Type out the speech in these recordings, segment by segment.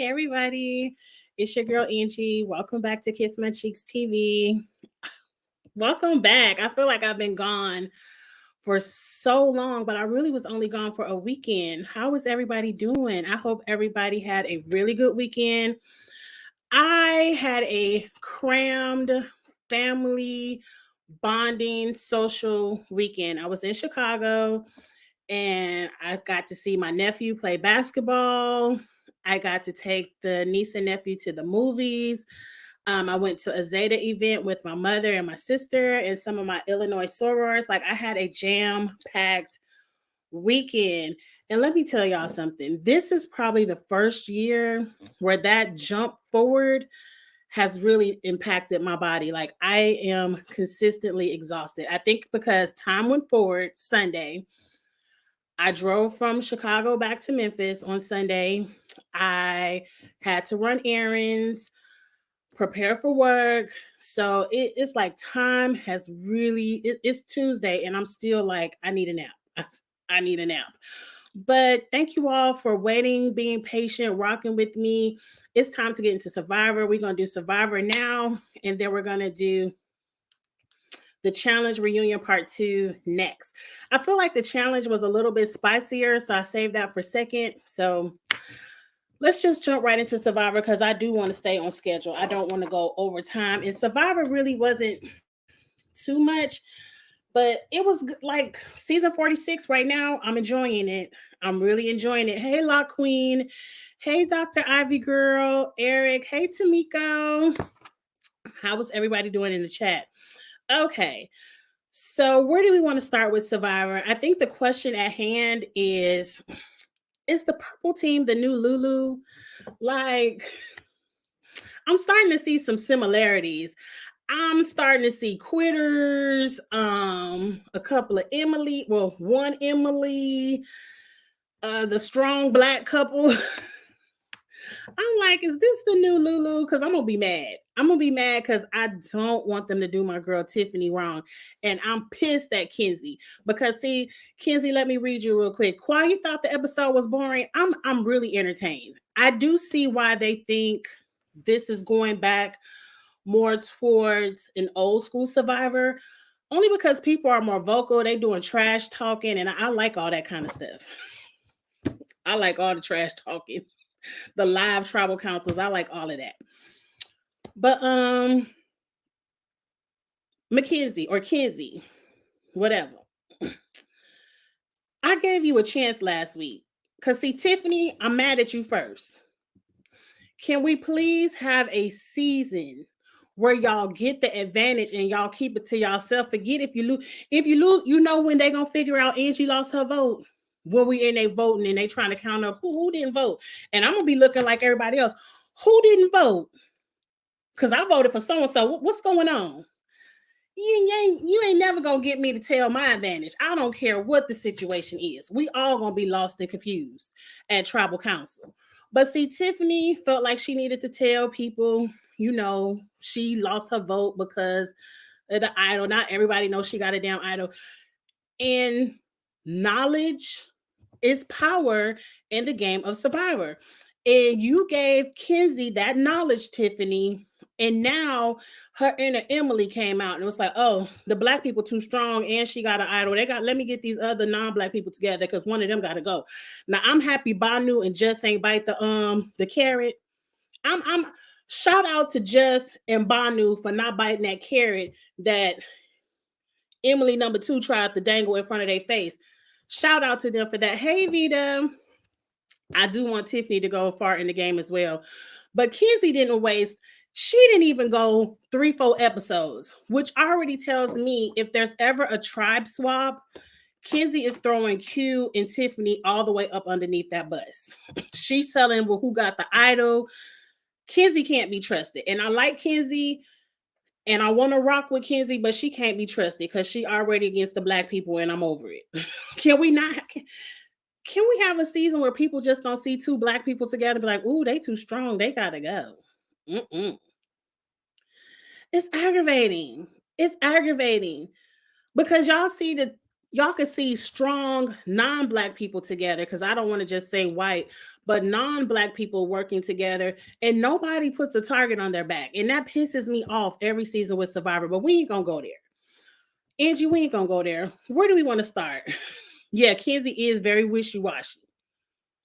Hey everybody, it's your girl Angie. Welcome back to Kiss My Cheeks TV. Welcome back. I feel like I've been gone for so long, but I really was only gone for a weekend. How is everybody doing? I hope everybody had a really good weekend. I had a crammed family bonding social weekend. I was in Chicago and I got to see my nephew play basketball. I got to take the niece and nephew to the movies. I went to a Zeta event with my mother and my sister and some of my Illinois sorors. Like I had a jam packed weekend. And let me tell y'all something. This is probably the first year where that jump forward has really impacted my body. Like I am consistently exhausted. I think because time went forward Sunday. I drove from Chicago back to Memphis on Sunday. I had to run errands, prepare for work. So it's like time has really, it's Tuesday and I'm still like, I need a nap. I need a nap. But thank you all for waiting, being patient, rocking with me. It's time to get into Survivor. We're going to do Survivor now, and then we're going to do the challenge reunion part 2 next. I feel like the challenge was a little bit spicier, so I saved that for second. So let's just jump right into Survivor because I do want to stay on schedule. I don't want to go over time. And Survivor really wasn't too much, but it was like season 46 right now. I'm enjoying it. I'm really enjoying it. Hey, Lock Queen. Hey, Dr. Ivy Girl. Eric. Hey, Tamiko. How was everybody doing in the chat? Okay. So, where do we want to start with Survivor? I think the question at hand is the purple team the new Lulu? Like, I'm starting to see some similarities. I'm starting to see quitters, a couple of Emily, well, one Emily, the strong black couple. I'm like, is this the new Lulu? Because I'm gonna be mad. I'm gonna be mad because I don't want them to do my girl Tiffany wrong, and I'm pissed at Kenzie because see, Kenzie, let me read you real quick. Why you thought the episode was boring? I'm really entertained. I do see why they think this is going back more towards an old school Survivor, only because people are more vocal. They doing trash talking, and I like all that kind of stuff. I like all the trash talking, the live tribal councils. I like all of that. But Mackenzie or Kenzie, whatever. I gave you a chance last week. Cause see, Tiffany, I'm mad at you first. Can we please have a season where y'all get the advantage and y'all keep it to yourself? Forget if you lose. If you lose, you know when they gonna figure out Angie lost her vote. When we in they voting and they trying to count up who didn't vote. And I'm gonna be looking like everybody else. Who didn't vote? Because I voted for so-and-so. What's going on? You ain't never gonna get me to tell my advantage. I don't care what the situation is. We all gonna be lost and confused at tribal council. But see, Tiffany felt like she needed to tell people, she lost her vote because of the idol. Not everybody knows she got a damn idol. And knowledge is power in the game of Survivor. And you gave Kenzie that knowledge, Tiffany. And now her inner Emily came out and it was like, oh, the black people too strong and she got an idol. Let me get these other non-black people together because one of them gotta go. Now I'm happy Banu and Just ain't bite the carrot. I'm shout out to Just and Banu for not biting that carrot that Emily number 2 tried to dangle in front of their face. Shout out to them for that. Hey Vita. I do want Tiffany to go far in the game as well. But Kenzie didn't waste, she didn't even go 3-4 episodes, which already tells me if there's ever a tribe swap, Kenzie is throwing Q and Tiffany all the way up underneath that bus. She's telling who got the idol. Kenzie can't be trusted. And I like Kenzie and I want to rock with Kenzie, but she can't be trusted because she already against the black people and I'm over it. Can we not? Can we have a season where people just don't see two black people together and be like, ooh, they too strong. They got to go. Mm-mm. It's aggravating. It's aggravating because y'all see y'all can see strong non-black people together, because I don't want to just say white, but non-black people working together, and nobody puts a target on their back. And that pisses me off every season with Survivor, but we ain't gonna go there. Angie, we ain't gonna go there. Where do we want to start? Yeah, Kenzie is very wishy-washy.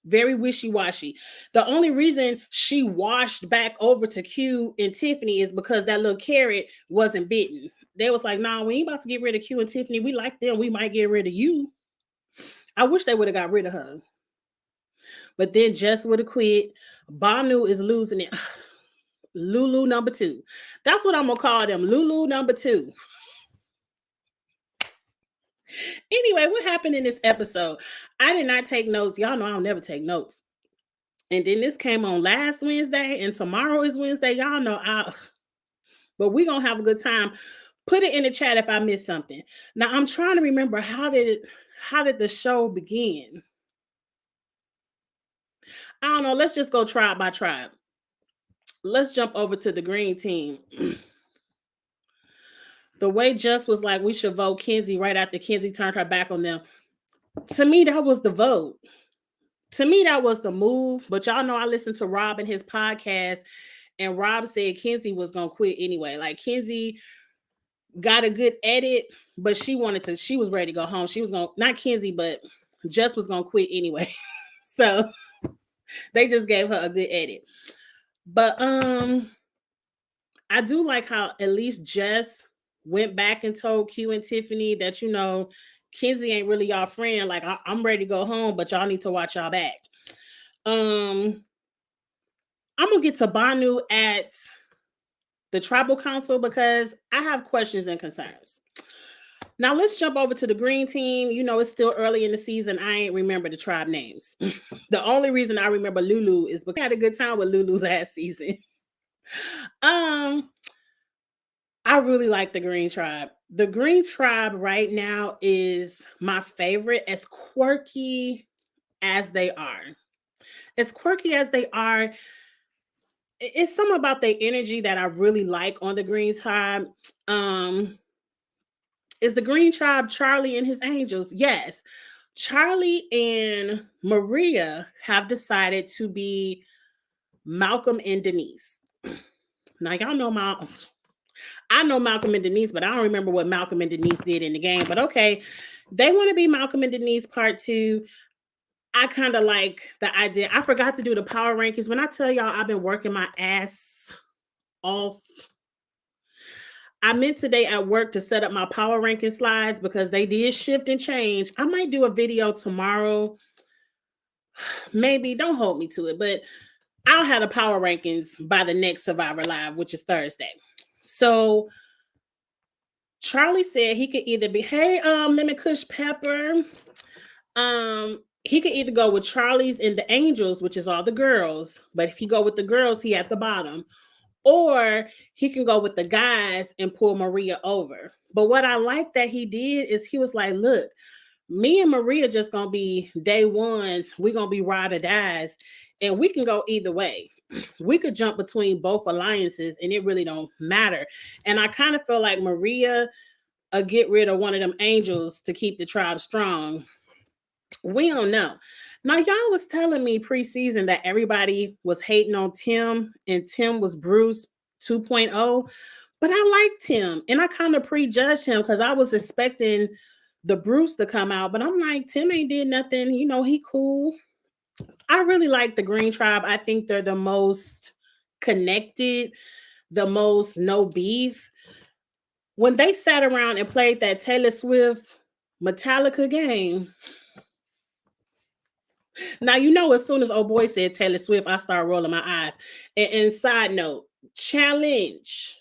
Very wishy-washy. The only reason she washed back over to Q and Tiffany is because that little carrot wasn't bitten. They was like, nah, we ain't about to get rid of Q and Tiffany. We like them. We might get rid of you. I wish they would have got rid of her. But then Jess would have quit. Banu is losing it. Lulu number 2. That's what I'm gonna call them. Lulu number 2. Anyway, what happened in this episode? I did not take notes. Y'all know I don't never take notes. And then this came on last Wednesday, and tomorrow is Wednesday. Y'all know but we're gonna have a good time. Put it in the chat if I missed something. Now I'm trying to remember how did the show begin? I don't know. Let's just go tribe by tribe. Let's jump over to the green team. The way Just was like, we should vote Kenzie right after Kenzie turned her back on them. To me, that was the vote. To me, that was the move. But y'all know I listened to Rob and his podcast, and Rob said Kenzie was gonna quit anyway. Like Kenzie got a good edit, but she was ready to go home. She was gonna, not Kenzie, but Just was gonna quit anyway. So they just gave her a good edit. But I do like how at least Jess went back and told Q and Tiffany that, Kenzie ain't really y'all friend. Like, I'm ready to go home, but y'all need to watch y'all back. I'm gonna get to Banu at the tribal council because I have questions and concerns. Now let's jump over to the green team. It's still early in the season. I ain't remember the tribe names. The only reason I remember Lulu is because I had a good time with Lulu last season. I really like the green tribe. The green tribe right now is my favorite, as quirky as they are. As quirky as they are, it's something about their energy that I really like on the green tribe. Is the green tribe Charlie and his angels? Yes. Charlie and Maria have decided to be Malcolm and Denise. Now, y'all know I know Malcolm and Denise, but I don't remember what Malcolm and Denise did in the game. But okay, they want to be Malcolm and Denise part 2. I kind of like the idea. I forgot to do the power rankings. When I tell y'all I've been working my ass off, I meant today at work to set up my power ranking slides because they did shift and change. I might do a video tomorrow. Maybe, don't hold me to it, but I'll have the power rankings by the next Survivor Live, which is Thursday. So Charlie said he could either be, hey, Lemon Kush Pepper. He could either go with Charlie's and the Angels, which is all the girls. But if he go with the girls, he at the bottom. Or he can go with the guys and pull Maria over. But what I like that he did is he was like, look, me and Maria just gonna be day ones. We're gonna be ride or dies. And we can go either way. We could jump between both alliances and it really don't matter. And I kind of feel like Maria get rid of one of them angels to keep the tribe strong. We don't know. Now, y'all was telling me preseason that everybody was hating on Tim and Tim was Bruce 2.0, but I liked Tim and I kind of prejudged him because I was expecting the Bruce to come out, but I'm like, Tim ain't did nothing. He cool. I really like the Green Tribe. I think they're the most connected, the most no beef. When they sat around and played that Taylor Swift Metallica game, now, as soon as old boy said Taylor Swift, I started rolling my eyes. And side note, challenge.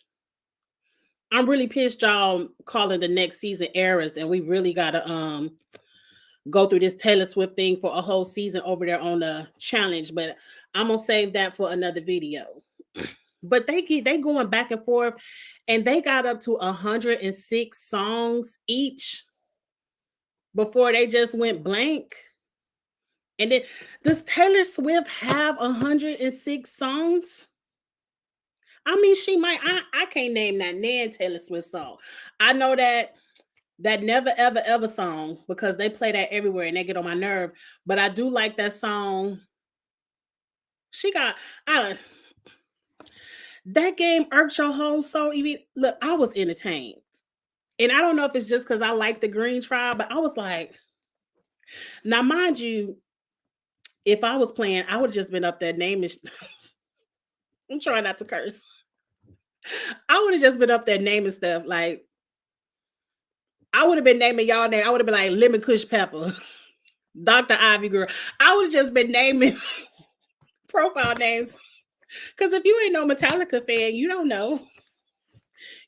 I'm really pissed y'all calling the next season eras, and we really gotta go through this Taylor Swift thing for a whole season over there on the challenge. But I'm gonna save that for another video. But they going back and forth, and they got up to 106 songs each before they just went blank. And then, does Taylor Swift have 106 songs? I mean, she might. I can't name that Nan Taylor Swift song. I know that That Never Ever Ever song, because they play that everywhere and they get on my nerve. But I do like that song. She got I that game irked your whole soul. Even look, I was entertained. And I don't know if it's just because I like the Green Tribe, but I was like, now mind you, if I was playing, I would have just been up there naming. I'm trying not to curse. I would have just been up there naming stuff. Like I would have been naming y'all name. I would have been like Lemon Kush Pepper, Dr. Ivy Girl. I would have just been naming profile names. Because if you ain't no Metallica fan, you don't know.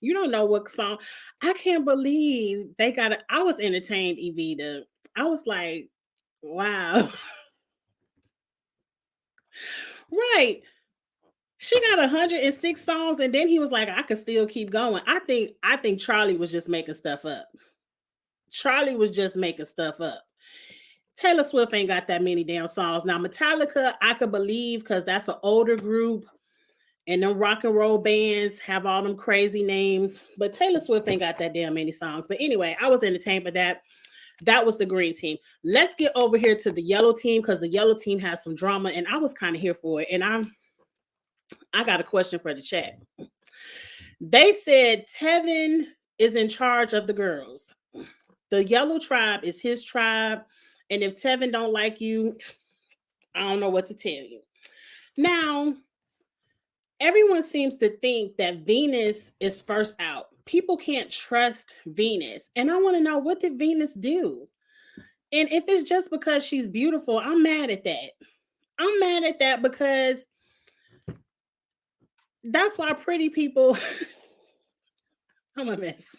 You don't know what song. I can't believe they got it. I was entertained, Evita. I was like, wow. Right. She got 106 songs, and then he was like, I could still keep going. I think Charlie was just making stuff up. Charlie was just making stuff up. Taylor Swift ain't got that many damn songs. Now, Metallica, I could believe because that's an older group and them rock and roll bands have all them crazy names. But Taylor Swift ain't got that damn many songs. But anyway, I was entertained by that. That was the green team. Let's get over here to the yellow team because the yellow team has some drama and I was kind of here for it. And I got a question for the chat. They said Tevin is in charge of the girls. The yellow tribe is his tribe. And if Tevin don't like you, I don't know what to tell you. Now, everyone seems to think that Venus is first out. People can't trust Venus. And I want to know, what did Venus do? And if it's just because she's beautiful, I'm mad at that. I'm mad at that because that's why pretty people, I'm a mess.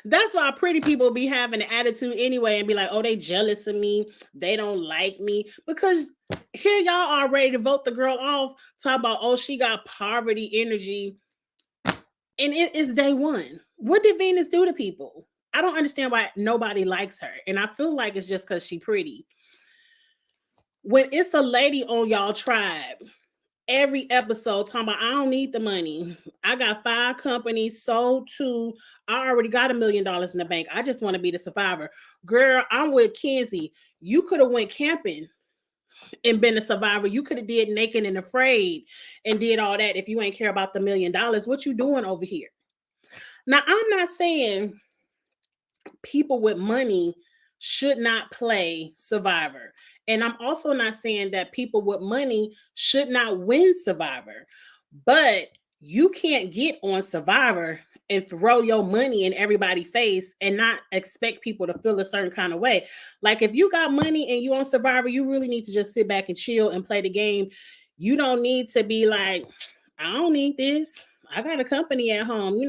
That's why pretty people be having an attitude anyway and be like, oh, they jealous of me. They don't like me. Because here y'all are ready to vote the girl off. Talk about, oh, she got poverty energy. And it is day one. What did Venus do to people? I don't understand why nobody likes her. And I feel like it's just because she's pretty. When it's a lady on y'all tribe, every episode talking about, I don't need the money. I got 5 companies, sold 2. I already got $1 million in the bank. I just want to be the survivor. Girl, I'm with Kenzie. You could have went camping and been a survivor. You could have did Naked and Afraid and did all that if you ain't care about the $1 million. What you doing over here? Now, I'm not saying people with money should not play Survivor. And I'm also not saying that people with money should not win Survivor. But you can't get on Survivor and throw your money in everybody's face and not expect people to feel a certain kind of way. Like if you got money and you on Survivor, you really need to just sit back and chill and play the game. You don't need to be like, I don't need this. I got a company at home.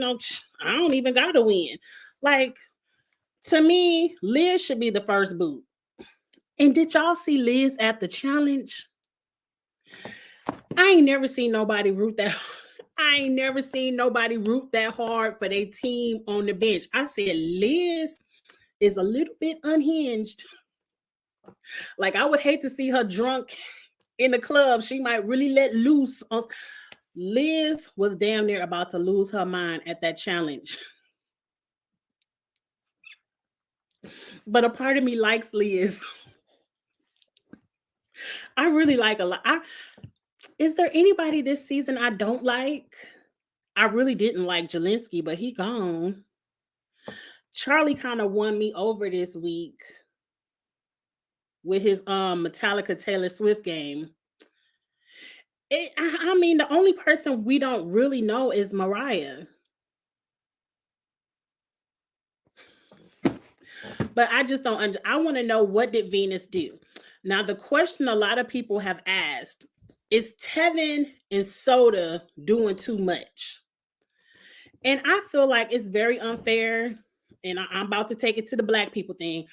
I don't even got to win. Like, to me, Liz should be the first boot. And did y'all see Liz at the challenge? I ain't never seen nobody root that. I ain't never seen nobody root that hard for their team on the bench. I said Liz is a little bit unhinged. Like I would hate to see her drunk in the club. She might really let loose. Liz was damn near about to lose her mind at that challenge. But a part of me likes Liz. I really like a lot. Is there anybody this season I don't like? I really didn't like Jelinski, but he gone. Charlie kind of won me over this week with his Metallica Taylor Swift game. I mean, the only person we don't really know is Mariah. But I just don't. I want to know, what did Venus do? Now, the question a lot of people have asked is Tevin and Soda doing too much? And I feel like it's very unfair. And I'm about to take it to the black people thing.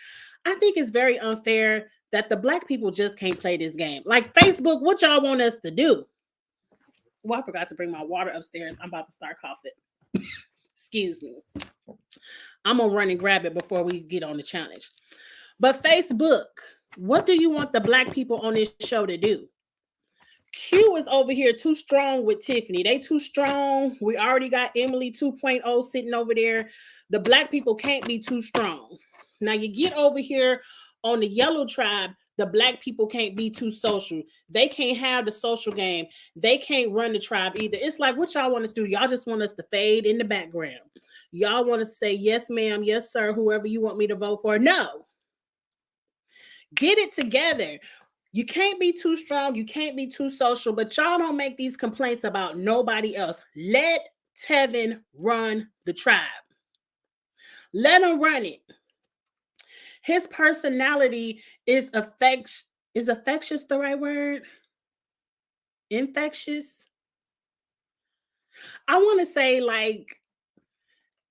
I think it's very unfair that the black people just can't play this game. Like Facebook, what y'all want us to do? Well, I forgot to bring my water upstairs. I'm about to start coughing. Excuse me. I'm going to run and grab it before we get on the challenge. But Facebook, what do you want the black people on this show to do? Q is over here too strong with Tiffany. They too strong. We already got Emily 2.0 sitting over there. The black people can't be too strong. Now you get over here on the yellow tribe, the black people can't be too social. They can't have the social game. They can't run the tribe either. It's like, what y'all want us to do? Y'all just want us to fade in the background. Y'all want to say, yes, ma'am, yes, sir, whoever you want me to vote for. No. Get it together. You can't be too strong. You can't be too social, but y'all don't make these complaints about nobody else. Let Tevin run the tribe. Let him run it. His personality is affectious. Is affectious the right word? Infectious? I want to say like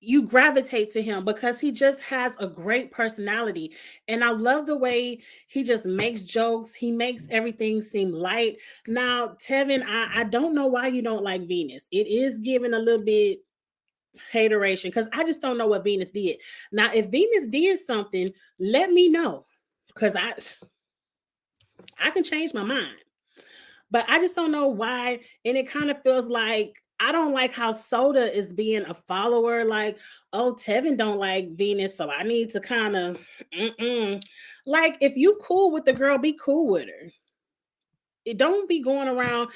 you gravitate to him because he just has a great personality. And I love the way he just makes jokes. He makes everything seem light. Now, Tevin, I don't know why you don't like Venus. It is giving a little bit hateration because I just don't know what Venus did. Now, if Venus did something, let me know because I can change my mind. But I just don't know why. And it kind of feels like I don't like how Soda is being a follower. Like, oh, Tevin don't like Venus, so I need to kind of like if you cool with the girl, be cool with her. It don't be going around.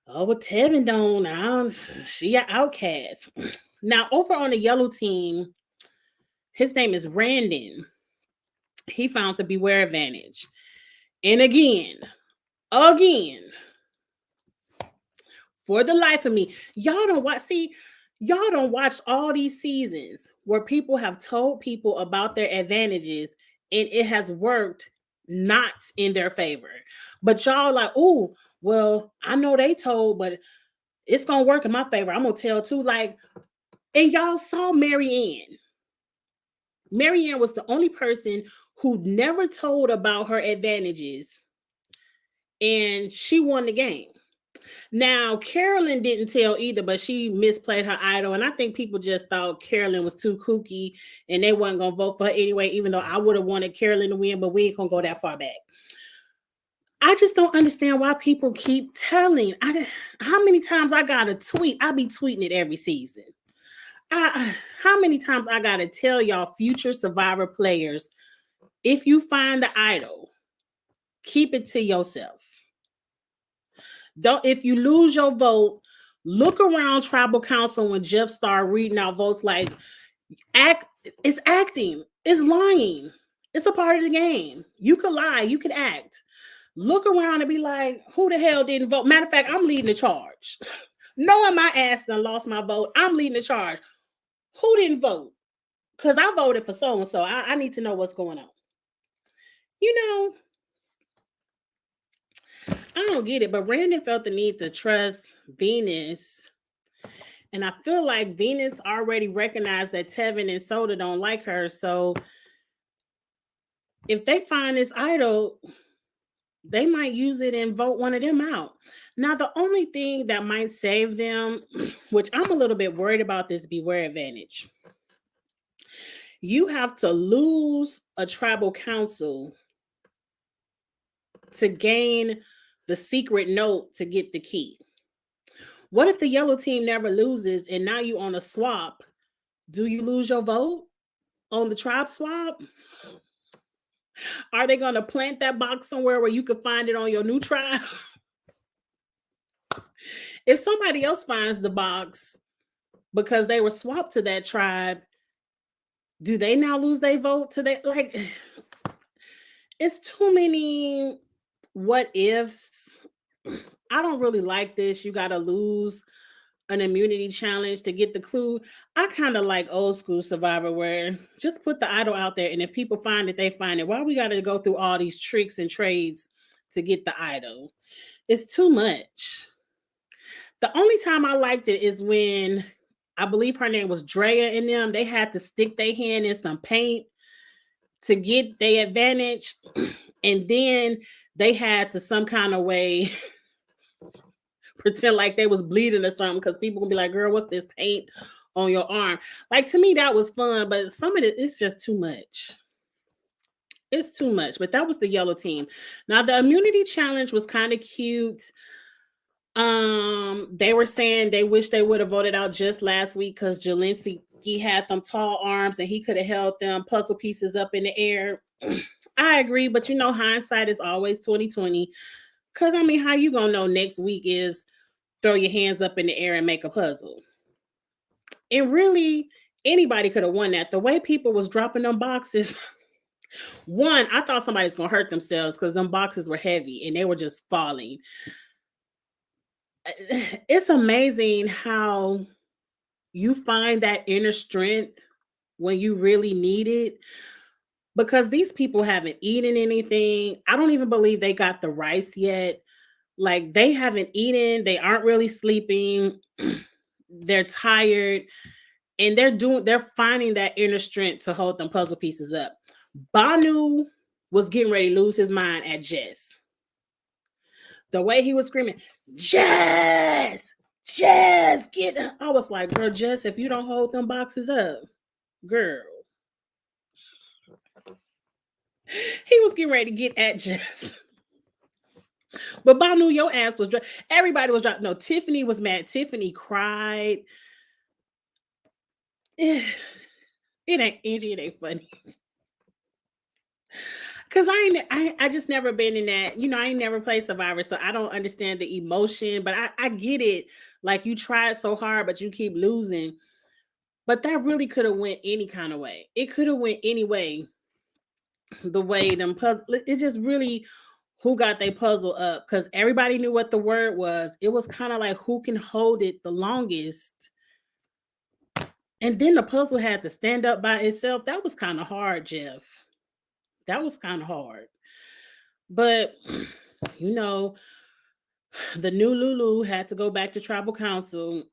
Oh, well, Tevin don't. She an outcast. Now, over on the yellow team, his name is Randon. He found the Beware Advantage. And again, for the life of me, y'all don't watch. See, y'all don't watch all these seasons where people have told people about their advantages and it has worked not in their favor. But y'all like, oh, well, I know they told, but it's gonna work in my favor. I'm gonna tell too. Like, and y'all saw Marianne. Marianne was the only person who never told about her advantages, and she won the game. Now, Carolyn didn't tell either, but she misplayed her idol. And I think people just thought Carolyn was too kooky and they wasn't going to vote for her anyway, even though I would have wanted Carolyn to win, but we ain't going to go that far back. I just don't understand why people keep telling. How many times I got to tweet? I be tweeting it every season. How many times I got to tell y'all future Survivor players, if you find the idol, keep it to yourself. Don't, if you lose your vote, look around tribal council when Jeff started reading out votes. Like, it's acting, it's lying, it's a part of the game. You could lie, you could act. Look around and be like, who the hell didn't vote? Matter of fact, I'm leading the charge. Knowing my ass done lost my vote, I'm leading the charge. Who didn't vote? Because I voted for so and so. I need to know what's going on. You know, I don't get it, but Brandon felt the need to trust Venus. And I feel like Venus already recognized that Tevin and Soda don't like her. So if they find this idol, they might use it and vote one of them out. Now, the only thing that might save them, which I'm a little bit worried about this Beware Advantage. You have to lose a tribal council to gain the secret note to get the key. What if the yellow team never loses and now you on a swap? Do you lose your vote on the tribe swap? Are they going to plant that box somewhere where you can find it on your new tribe? If somebody else finds the box because they were swapped to that tribe, do they now lose their vote to that? Like, it's too many what ifs. I don't really like this. You got to lose an immunity challenge to get the clue. I kind of like old school Survivor where just put the idol out there, and if people find it, they find it. Why we got to go through all these tricks and trades to get the idol? It's too much. The only time I liked it is when I believe her name was Drea and them. They had to stick their hand in some paint to get their advantage, and then they had to some kind of way pretend like they was bleeding or something because people gonna be like, girl, what's this paint on your arm? Like, to me, that was fun, but some of it, it's just too much. It's too much. But that was the yellow team. Now, the immunity challenge was kind of cute. They were saying they wish they would have voted out just last week because Jelinski he had them tall arms and he could have held them puzzle pieces up in the air. I agree, but you know, hindsight is always 2020. Cause I mean, how you gonna know next week is throw your hands up in the air and make a puzzle? And really, anybody could have won that. The way people was dropping them boxes, one, I thought somebody's gonna hurt themselves because them boxes were heavy and they were just falling. It's amazing how you find that inner strength when you really need it because these people haven't eaten anything. I don't even believe they got the rice yet. Like they haven't eaten, they aren't really sleeping, they're tired, and they're finding that inner strength to hold them puzzle pieces up. Banu was getting ready to lose his mind at Jess. The way he was screaming, Jess, Jess, get. I was like, girl, Jess, if you don't hold them boxes up, girl. He was getting ready to get at Jess. But Banu, your ass was everybody was dropping. No, Tiffany was mad. Tiffany cried. It ain't Angie, it ain't funny. Cause I just never been in that, you know, I ain't never played Survivor, so I don't understand the emotion, but I get it. Like you tried so hard, but you keep losing. But that really could have went any kind of way. It could have went any way. The way them puzzle, it just really who got their puzzle up because everybody knew what the word was. It was kind of like who can hold it the longest. And then the puzzle had to stand up by itself. That was kind of hard, Jeff. That was kind of hard. But you know, the new Lulu had to go back to tribal council.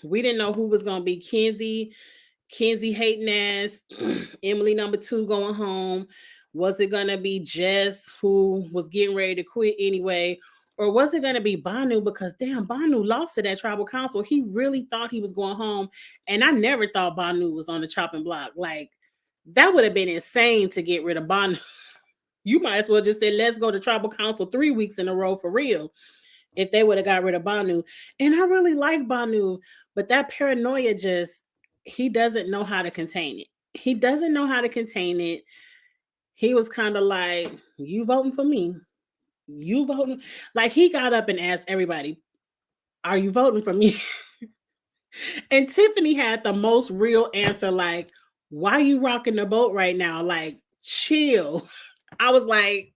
We didn't know who was gonna be Kenzie hating ass, Emily number two going home. Was it gonna be Jess who was getting ready to quit anyway? Or was it gonna be Banu? Because damn, Banu lost to that tribal council. He really thought he was going home. And I never thought Banu was on the chopping block. Like that would have been insane to get rid of Banu. You might as well just say, let's go to tribal council 3 weeks in a row for real. If they would have got rid of Banu. And I really like Banu, but that paranoia just, he doesn't know how to contain it. He doesn't know how to contain it. He was kind of like, you voting for me? You voting? Like he got up and asked everybody, are you voting for me? And Tiffany had the most real answer, like, why you rocking the boat right now? Like, chill. I was like,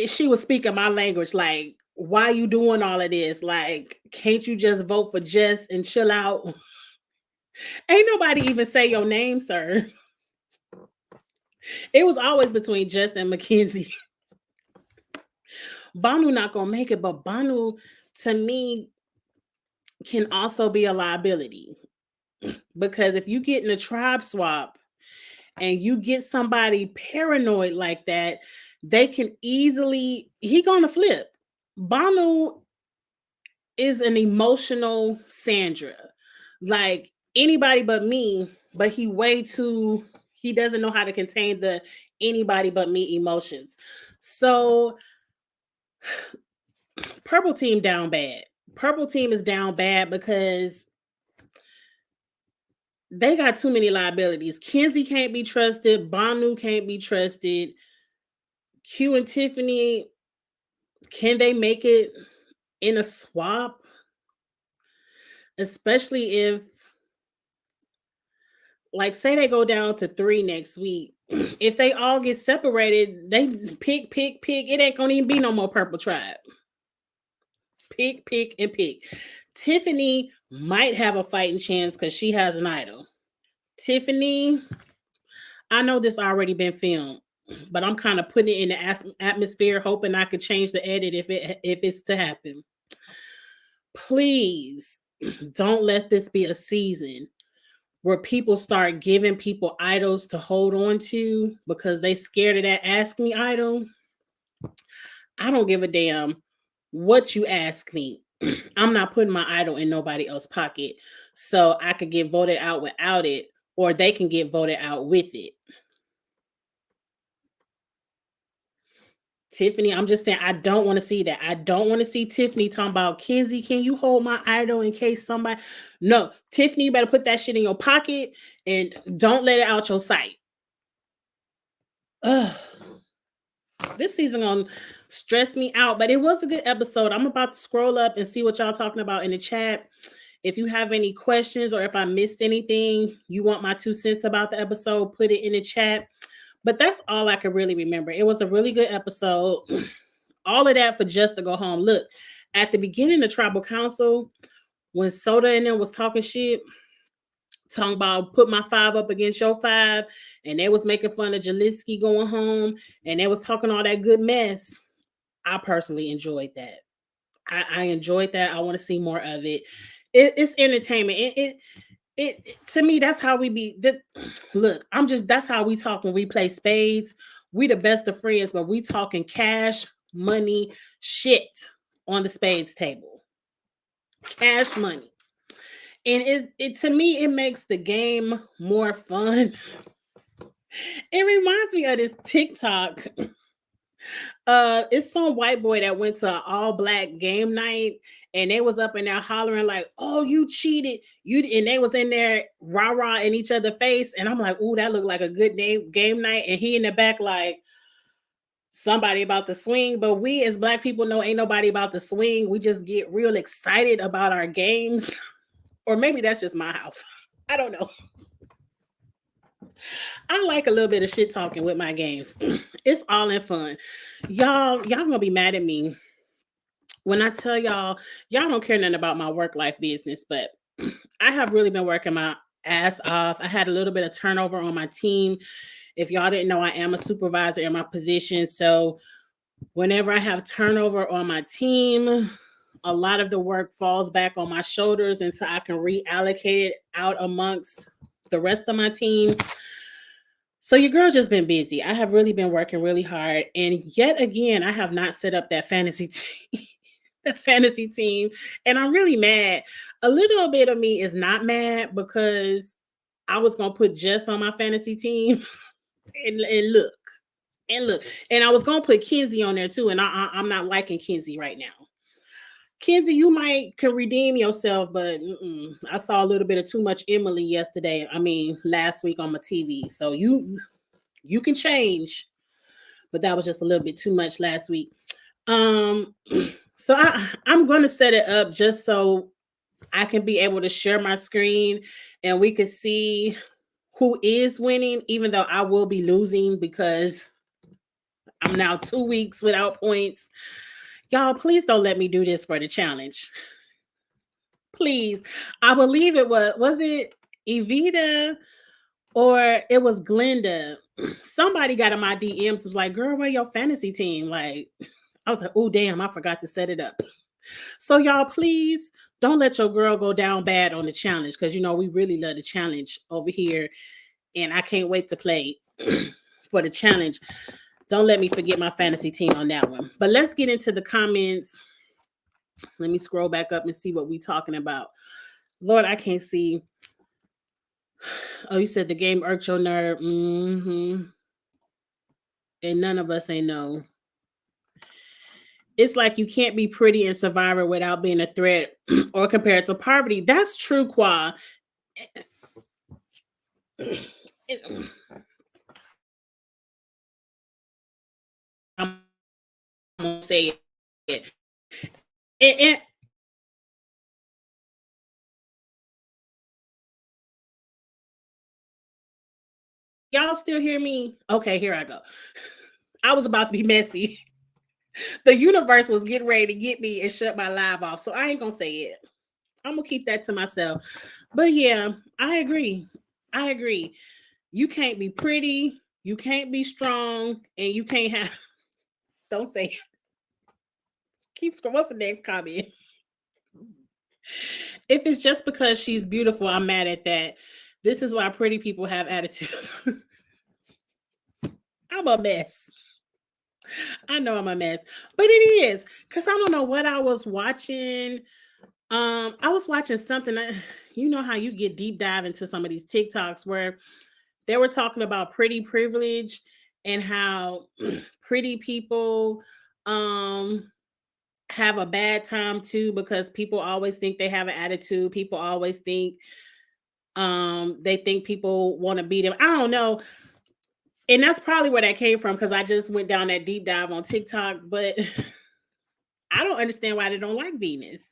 she was speaking my language, like, why you doing all of this? Like, can't you just vote for Jess and chill out? Ain't nobody even say your name, sir. It was always between Jess and Mackenzie. Banu not gonna make it, but Banu to me can also be a liability because if you get in a tribe swap and you get somebody paranoid like that, they can easily he gonna flip. Banu is an emotional Sandra. Like anybody but me, but he doesn't know how to contain the anybody but me emotions. So purple team down bad. Purple team is down bad because they got too many liabilities. Kenzie can't be trusted. Banu can't be trusted. Q and Tiffany, can they make it in a swap? Especially if, like, say they go down to 3 next week. If they all get separated, they pick. It ain't gonna even be no more purple tribe. Pick, and pick. Tiffany might have a fighting chance because she has an idol. Tiffany, I know this already been filmed, but I'm kind of putting it in the atmosphere, hoping I could change the edit if it's to happen. Please don't let this be a season where people start giving people idols to hold on to because they scared of that ask me idol. I don't give a damn what you ask me. I'm not putting my idol in nobody else's pocket so I could get voted out without it, or they can get voted out with it. Tiffany, I'm just saying, I don't want to see that. I don't want to see Tiffany talking about Kenzie. Can you hold my idol in case somebody? No, Tiffany, you better put that shit in your pocket and don't let it out your sight. Ugh, this season on stress me out, but it was a good episode. I'm about to scroll up and see what y'all talking about in the chat. If you have any questions or if I missed anything, you want my 2 cents about the episode, put it in the chat. But that's all I could really remember. It was a really good episode. All of that for just to go home. Look, at the beginning of Tribal Council, when Soda and them was talking shit, talking about put my 5 up against your 5, and they was making fun of Jaliski going home, and they was talking all that good mess. I personally enjoyed that. I enjoyed that. I want to see more of it. It's entertainment. It to me, that's how we be. Look, that's how we talk when we play spades. We the best of friends, but we talking cash, money, shit on the spades table. Cash money. And it to me, it makes the game more fun. It reminds me of this TikTok. It's some white boy that went to an all black game night and they was up in there hollering like, "Oh, you cheated!" And they was in there rah rah in each other's face, and I'm like, "Ooh, that looked like a good game night." And he in the back like, somebody about to swing, but we as black people know ain't nobody about to swing. We just get real excited about our games, or maybe that's just my house. I don't know. I like a little bit of shit talking with my games. It's all in fun. Y'all gonna be mad at me when I tell y'all don't care nothing about my work life business, but I have really been working my ass off. I had a little bit of turnover on my team. If y'all didn't know, I am a supervisor in my position. So whenever I have turnover on my team, a lot of the work falls back on my shoulders until I can reallocate it out amongst the rest of my team. So your girl just been busy. I have really been working really hard. And yet again, I have not set up that fantasy team. That fantasy team. And I'm really mad. A little bit of me is not mad because I was gonna put Jess on my fantasy team. And look. And look. And I was gonna put Kenzie on there too. And I'm not liking Kenzie right now. Kenzie, you might can redeem yourself, but I saw a little bit of too much Emily yesterday. I mean, last week on my TV. So you can change, but that was just a little bit too much last week. Um, so I'm gonna set it up just so I can be able to share my screen and we can see who is winning, even though I will be losing because I'm now 2 weeks without points. Y'all, please don't let me do this for the challenge. Please. I believe it was it Evita or it was Glenda. Somebody got in my DMs was like, "Girl, where your fantasy team?" Like, I was like, "Oh damn, I forgot to set it up." So y'all, please don't let your girl go down bad on the challenge because you know we really love the challenge over here, and I can't wait to play for the challenge. Don't let me forget my fantasy team on that one. But let's get into the comments. Let me scroll back up and see what we talking about. Lord, I can't see. Oh, you said the game irked your nerve. And none of us ain't know. It's like you can't be pretty in Survivor without being a threat or compared to poverty. That's true, Qua. I'm gonna say it. And y'all still hear me? Okay, here I go. I was about to be messy. The universe was getting ready to get me and shut my live off. So I ain't gonna say it. I'm gonna keep that to myself. But yeah, I agree. I agree. You can't be pretty, you can't be strong, and you can't have don't say it. Keep scrolling. What's the next comment? If it's just because she's beautiful, I'm mad at that. This is why pretty people have attitudes. I'm a mess. I know I'm a mess, but it is because I don't know what I was watching. I was watching something. You know how you get deep dive into some of these TikToks where they were talking about pretty privilege and how pretty people um have a bad time too, because people always think they have an attitude. People always think they think people want to beat them. I don't know. And that's probably where that came from, because I just went down that deep dive on TikTok, but I don't understand why they don't like Venus.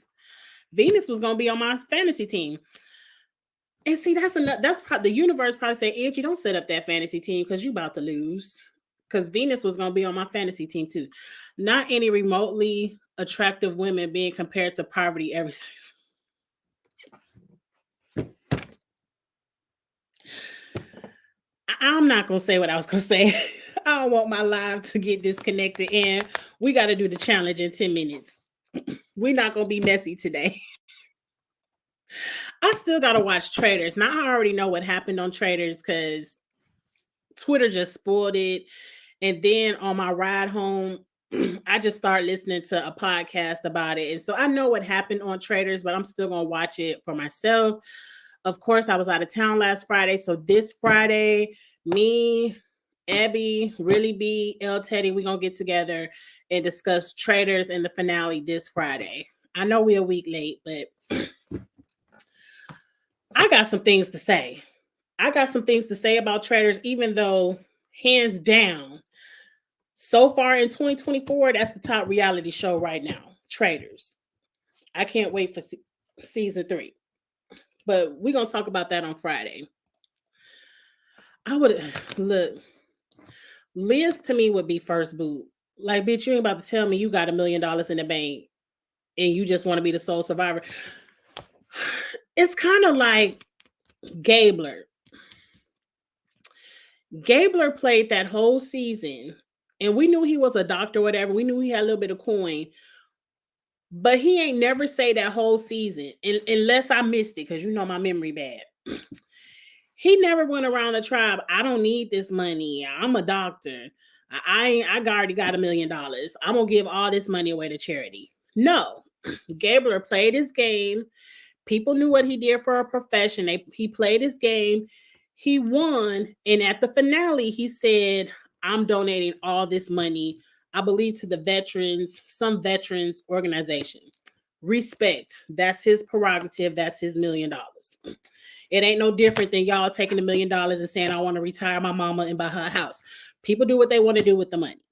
Venus was gonna be on my fantasy team. And see, that's probably the universe probably say, Angie, don't set up that fantasy team because you about to lose. Because Venus was gonna be on my fantasy team too. Not any remotely attractive women being compared to poverty every season. I'm not gonna say what I was gonna say. I don't want my live to get disconnected, and we got to do the challenge in 10 minutes. We're not gonna be messy today. I still gotta watch Traders. Now I already know what happened on Traders because Twitter just spoiled it. And then on my ride home, I just started listening to a podcast about it. And so I know what happened on Traders, but I'm still gonna watch it for myself. Of course, I was out of town last Friday. So this Friday, me, Abby, Really B, L Teddy, we're gonna get together and discuss Traders in the finale this Friday. I know we're a week late, but I got some things to say. I got some things to say about Traders, even though hands down, so far in 2024, that's the top reality show right now. Traders. I can't wait for season 3. But we're gonna talk about that on Friday. I would look. Liz to me would be first boot. Like, bitch, you ain't about to tell me you got $1 million in the bank and you just want to be the sole survivor. It's kind of like Gabler. Gabler played that whole season, and we knew he was a doctor, whatever. We knew he had a little bit of coin, but he ain't never say that whole season, unless I missed it, because you know my memory bad. He never went around the tribe. I don't need this money. I'm a doctor. I already got $1 million. I'm gonna give all this money away to charity. No, Gabler played his game. People knew what he did for a profession. He played his game. He won. And at the finale, he said, I'm donating all this money, I believe, to the veterans, some veterans organization. Respect. That's his prerogative. That's his $1 million. It ain't no different than y'all taking $1 million and saying, I want to retire my mama and buy her a house. People do what they want to do with the money.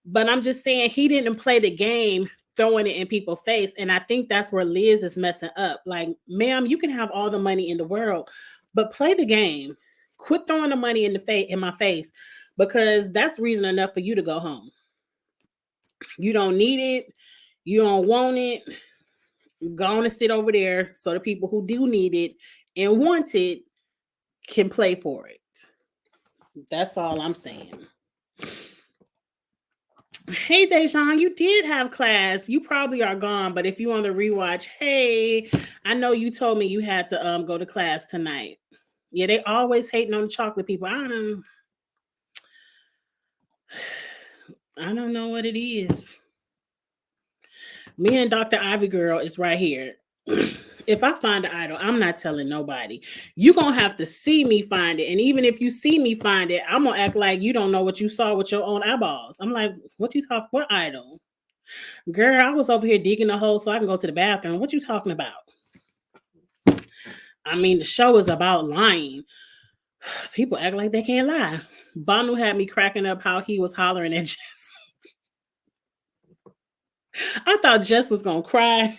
But I'm just saying, he didn't play the game throwing it in people's face. And I think that's where Liz is messing up. Like, ma'am, you can have all the money in the world, but play the game. Quit throwing the money in my face, because that's reason enough for you to go home. You don't need it. You don't want it. Go on and sit over there so the people who do need it and want it can play for it. That's all I'm saying. Hey Dejan, you did have class. You probably are gone, but if you want to rewatch, hey, I know you told me you had to go to class tonight. Yeah, they always hating on the chocolate people. I don't know what it is. Me and Dr. Ivy Girl is right here. If I find an idol, I'm not telling nobody. You're going to have to see me find it. And even if you see me find it, I'm going to act like you don't know what you saw with your own eyeballs. I'm like, what idol? Girl, I was over here digging a hole so I can go to the bathroom. What you talking about? I mean, the show is about lying. People act like they can't lie. Banu had me cracking up how he was hollering at Jess. I thought Jess was gonna cry.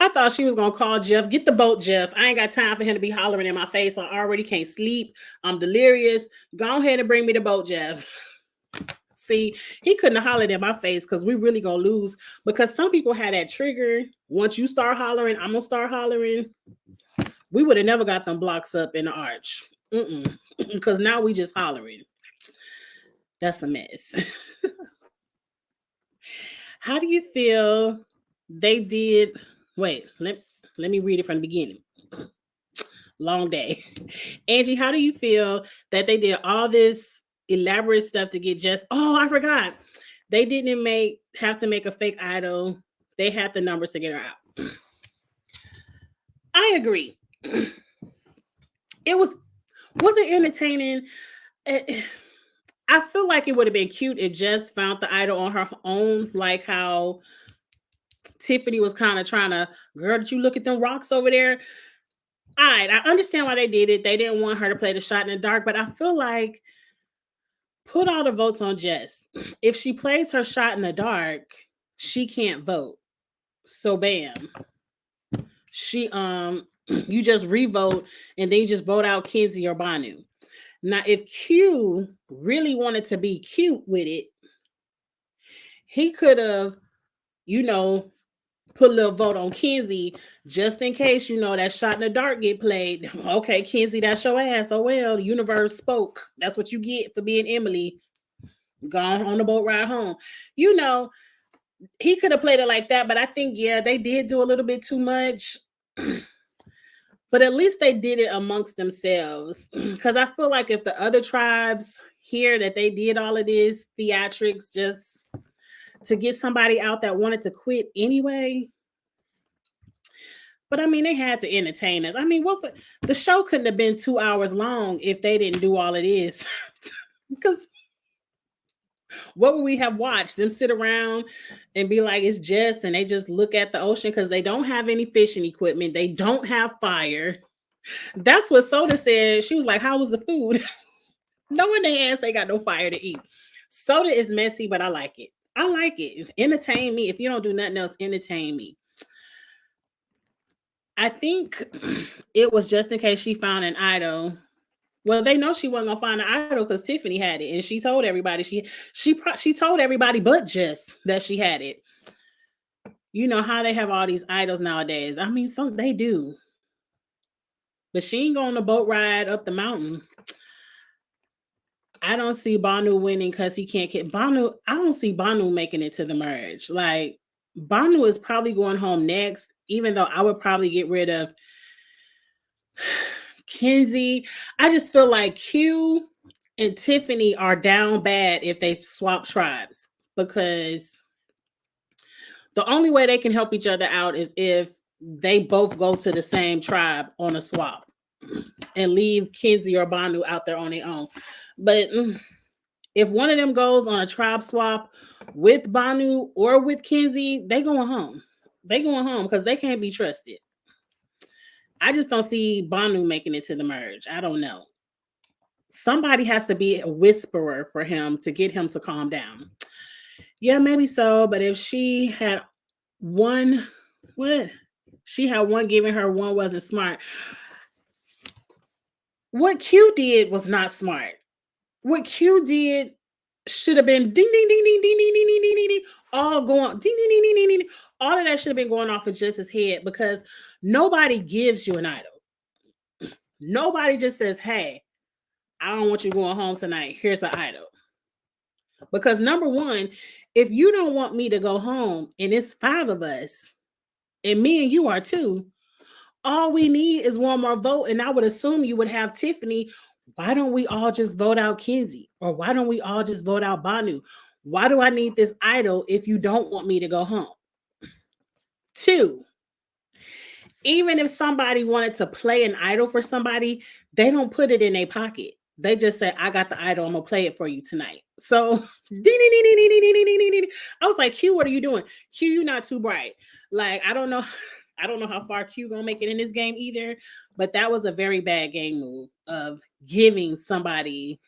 I thought she was gonna call Jeff. Get the boat, Jeff. I ain't got time for him to be hollering in my face. I already can't sleep. I'm delirious. Go ahead and bring me the boat, Jeff. See, he couldn't have hollered in my face because we really gonna lose. Because some people had that trigger. Once you start hollering, I'm gonna start hollering. We would have never got them blocks up in the arch. Because now we just hollering. That's a mess. How do you feel they did? Wait, let me read it from the beginning. Long day. Angie, how do you feel that they did all this elaborate stuff to get Jess? Oh, I forgot. They didn't have to make a fake idol. They had the numbers to get her out. I agree. It wasn't entertaining. I feel like it would have been cute if Jess found the idol on her own, like how Tiffany was kind of trying to, girl, did you look at them rocks over there? All right, I understand why they did it. They didn't want her to play the shot in the dark, but I feel like put all the votes on Jess. If she plays her shot in the dark, she can't vote. So bam. She you just revote and then you just vote out Kenzie or Banu. Now, if Q really wanted to be cute with it, he could have, you know, put a little vote on Kenzie just in case, that shot in the dark get played. Okay, Kenzie, that's your ass. Oh well, the universe spoke. That's what you get for being Emily. Gone on the boat ride home. You know, he could have played it like that, but I think, yeah, they did do a little bit too much. But at least they did it amongst themselves. Because I feel like if the other tribes hear that they did all of this theatrics just to get somebody out that wanted to quit anyway. But I mean, they had to entertain us. I mean, the show couldn't have been 2 hours long if they didn't do all of this. Because what would we have watched? Them sit around and be like, it's Jess, and they just look at the ocean because they don't have any fishing equipment. They don't have fire. That's what Soda said. She was like, how was the food? No one they asked, they got no fire to eat. Soda is messy, but I like it. I like it. Entertain me. If you don't do nothing else, entertain me. I think it was just in case she found an idol. Well, they know she wasn't gonna find an idol because Tiffany had it, and she told everybody she told everybody but Jess that she had it. You know how they have all these idols nowadays. I mean, some they do, but she ain't going on a boat ride up the mountain. I don't see Banu winning because he can't get Banu. I don't see Banu making it to the merge. Like Banu is probably going home next, even though I would probably get rid of Kenzie. I just feel like Q and Tiffany are down bad if they swap tribes because the only way they can help each other out is if they both go to the same tribe on a swap and leave Kenzie or Banu out there on their own. But if one of them goes on a tribe swap with Banu or with Kenzie, they going home. They going home because they can't be trusted. I just don't see Banu making it to the merge. I don't know. Somebody has to be a whisperer for him to get him to calm down. Yeah, maybe so. But if she had one, what? She had one giving her, one wasn't smart. What Q did was not smart. What Q did should have been ding ding ding ding ding ding ding ding ding ding, all going ding ding ding ding ding ding. All of that should have been going off of just his head because nobody gives you an idol. Nobody just says, "Hey, I don't want you going home tonight. Here's an idol." Because number one, if you don't want me to go home and it's 5 of us, and me and you are too, all we need is one more vote. And I would assume you would have Tiffany. Why don't we all just vote out Kenzie? Or why don't we all just vote out Banu? Why do I need this idol if you don't want me to go home? 2, even if somebody wanted to play an idol for somebody, they don't put it in their pocket. They just say, I got the idol. I'm going to play it for you tonight. So, I was like, Q, what are you doing? Q, you not too bright. Like, I don't know. I don't know how far Q gonna make it in this game either, but that was a very bad game move of giving somebody,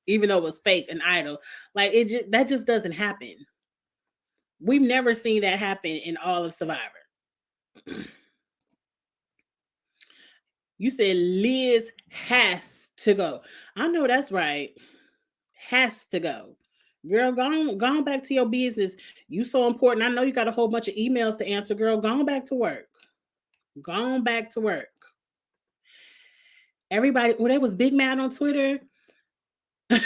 even though it was fake, an idol. Like that just doesn't happen. We've never seen that happen in all of Survivor. You said Liz has to go. I know that's right. Has to go. Girl, go on back to your business. You so important. I know you got a whole bunch of emails to answer, girl. Go on back to work. Go on back to work. Everybody, they was big mad on Twitter. I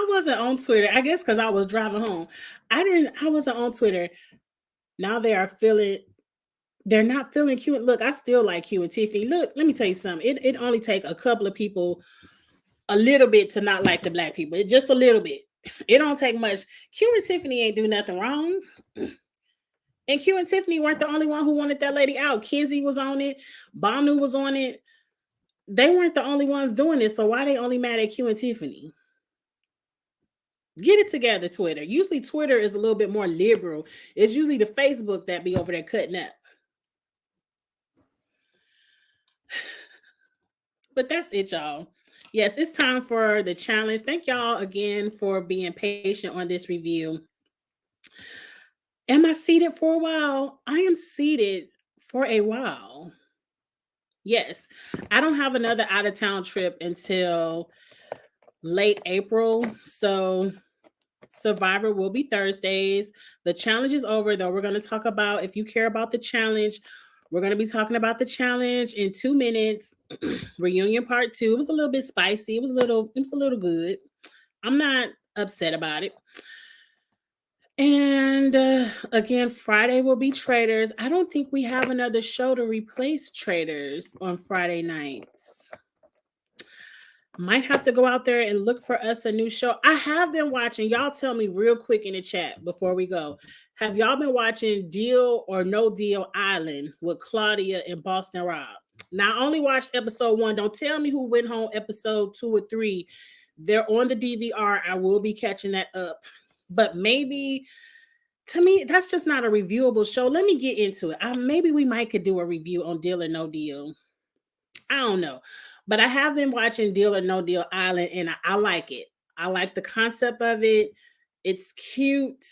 wasn't on Twitter. I guess because I was driving home. I wasn't on Twitter. Now they're not feeling cute. Look, I still like Q and Tiffany. Look, let me tell you something. It only take a couple of people a little bit to not like the black people. It just a little bit. It don't take much. Q and Tiffany ain't do nothing wrong. And Q and Tiffany weren't the only one who wanted that lady out. Kenzie was on it. Banu was on it. They weren't the only ones doing this, so why they only mad at Q and Tiffany? Get it together, Twitter. Usually Twitter is a little bit more liberal. It's usually the Facebook that be over there cutting up. But that's it, y'all. Yes, it's time for the challenge. Thank y'all again for being patient on this review. Am I seated for a while? I am seated for a while. Yes, I don't have another out of town trip until late April. So Survivor will be Thursdays. The challenge is over, though. We're going to talk about, if you care about the challenge, we're going to be talking about the challenge in 2 minutes. Reunion part 2. It was a little bit spicy. It was a little good. I'm not upset about it. And again, Friday will be Traders. I don't think we have another show to replace Traders on Friday nights. Might have to go out there and look for us a new show. I have been watching. Y'all tell me real quick in the chat before we go. Have y'all been watching Deal or No Deal Island with Claudia and Boston Rob? Now, I only watched episode 1. Don't tell me who went home episode 2 or 3. They're on the DVR. I will be catching that up. But maybe, to me, that's just not a reviewable show. Let me get into it. Maybe we might could do a review on Deal or No Deal. I don't know. But I have been watching Deal or No Deal Island, and I like it. I like the concept of it. It's cute.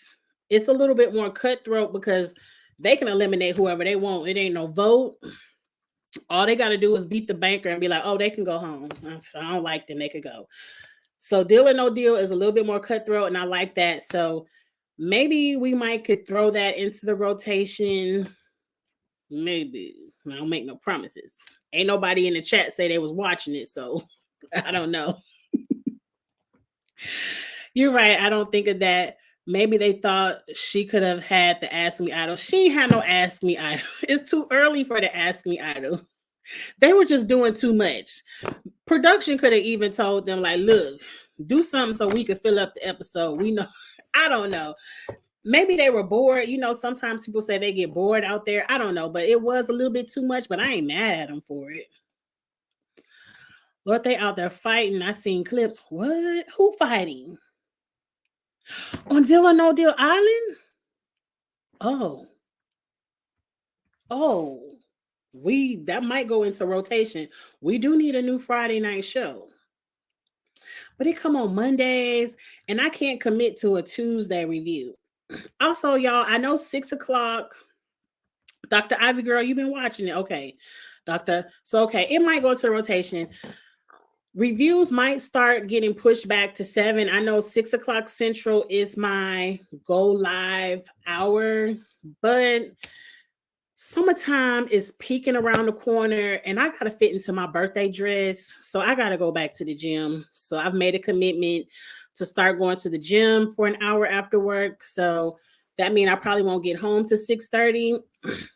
It's a little bit more cutthroat because they can eliminate whoever they want. It ain't no vote. All they got to do is beat the banker and be like, oh, they can go home. So I don't like them. They could go. So Deal or No Deal is a little bit more cutthroat, and I like that. So maybe we might could throw that into the rotation. Maybe. I don't make no promises. Ain't nobody in the chat say they was watching it, so I don't know. You're right. I don't think of that. Maybe they thought she could have had the Ask Me Idol. She ain't had no Ask Me Idol. It's too early for the Ask Me Idol. They were just doing too much. Production could have even told them, like, look, do something so we could fill up the episode. We know. I don't know. Maybe they were bored. You know, sometimes people say they get bored out there. I don't know, but it was a little bit too much, but I ain't mad at them for it. Lord, they out there fighting. I seen clips. What? Who fighting? On Deal or No Deal Island? Oh. Oh. That might go into rotation. We do need a new Friday night show. But it come on Mondays, and I can't commit to a Tuesday review. Also, y'all, I know 6 o'clock. Dr. Ivy Girl, you've been watching it. Okay. Doctor. So, okay, it might go to rotation. Reviews might start getting pushed back to 7. I know 6 o'clock Central is my go live hour, but summertime is peeking around the corner and I got to fit into my birthday dress. So I got to go back to the gym. So I've made a commitment to start going to the gym for an hour after work. So that means I probably won't get home to 6:30.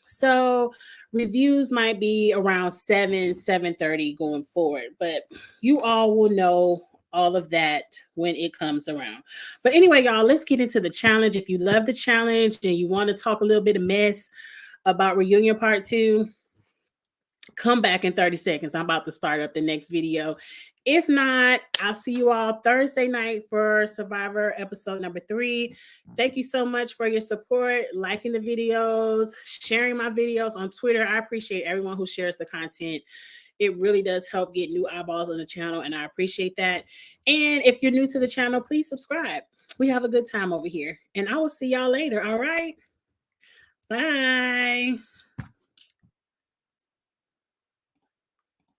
So reviews might be around 7:30 going forward, but you all will know all of that when it comes around. But anyway, y'all, let's get into the challenge. If you love the challenge and you want to talk a little bit of mess about reunion part 2, come back in 30 seconds. I'm about to start up the next video. If not, I'll see you all Thursday night for Survivor episode number 3. Thank you so much for your support, liking the videos, sharing my videos on Twitter. I appreciate everyone who shares the content. It really does help get new eyeballs on the channel, and I appreciate that. And if you're new to the channel, please subscribe. We have a good time over here, and I will see y'all later. All right. Bye.